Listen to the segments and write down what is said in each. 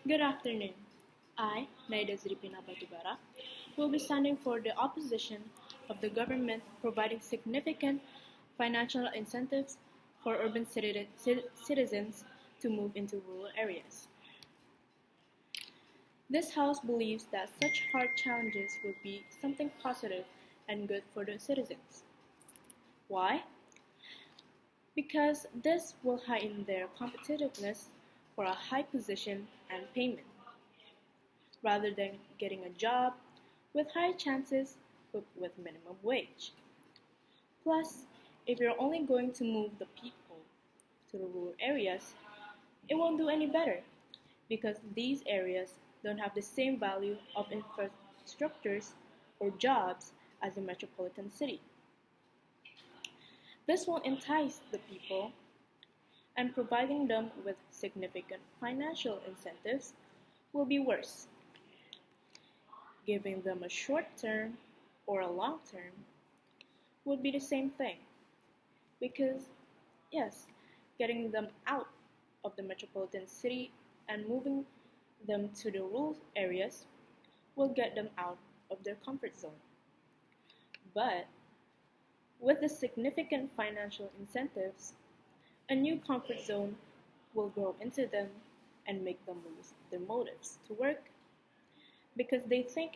Good afternoon. I, Nsdc, will be standing for the opposition of the government providing significant financial incentives for urban citizens to move into rural areas. This House believes that such hard challenges would be something positive and good for the citizens. Why? Because this will heighten their competitiveness for a high position and payment, rather than getting a job with high chances but with minimum wage. Plus, if you're only going to move the people to the rural areas, it won't do any better because these areas don't have the same value of infrastructures or jobs as a metropolitan city. This will entice the people, and providing them with significant financial incentives will be worse. Giving them a short term or a long term would be the same thing. Because, yes, getting them out of the metropolitan city and moving them to the rural areas will get them out of their comfort zone. But with the significant financial incentives, a new comfort zone will grow into them and make them lose their motives to work because they think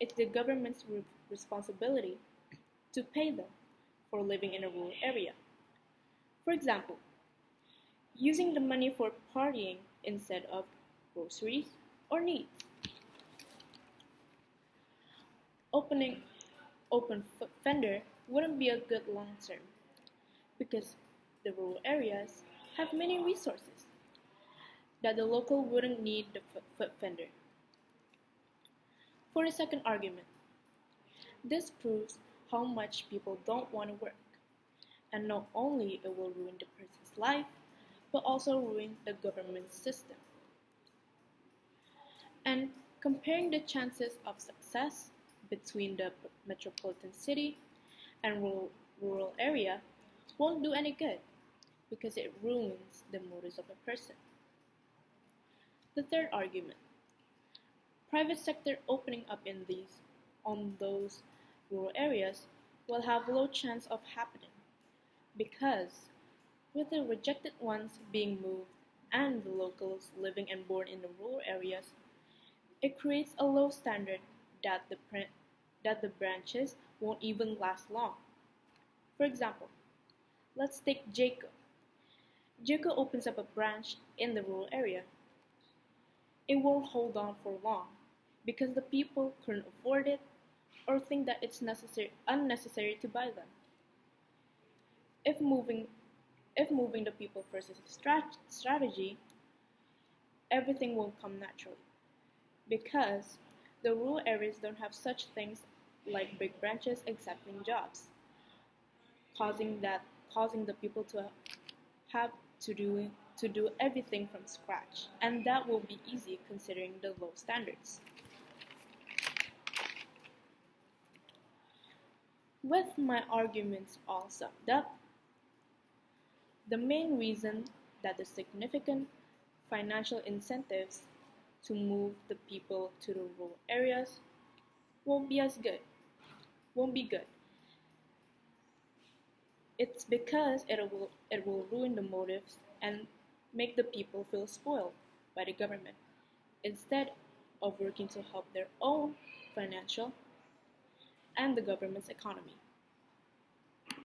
it's the government's responsibility to pay them for living in a rural area. For example, using the money for partying instead of groceries or needs. Open fender wouldn't be a good long term because the rural areas have many resources that the local wouldn't need the foot fender. For the second argument, this proves how much people don't want to work, and not only it will ruin the person's life, but also ruin the government system. And comparing the chances of success between the metropolitan city and rural area won't do any good because it ruins the motives of a person. The third argument, private sector opening up on those rural areas will have low chance of happening because with the rejected ones being moved and the locals living and born in the rural areas, it creates a low standard that the branches won't even last long. For example, let's take Jacob. Jacob opens up a branch in the rural area. It won't hold on for long because the people couldn't afford it or think that it's unnecessary to buy them. If moving the people first is a strategy, everything will come naturally because the rural areas don't have such things like big branches accepting jobs, causing the people to have to do everything from scratch, and that will be easy considering the low standards. With my arguments all summed up, the main reason that the significant financial incentives to move the people to the rural areas won't be good. It's because it will ruin the motives and make the people feel spoiled by the government instead of working to help their own financial and the government's economy.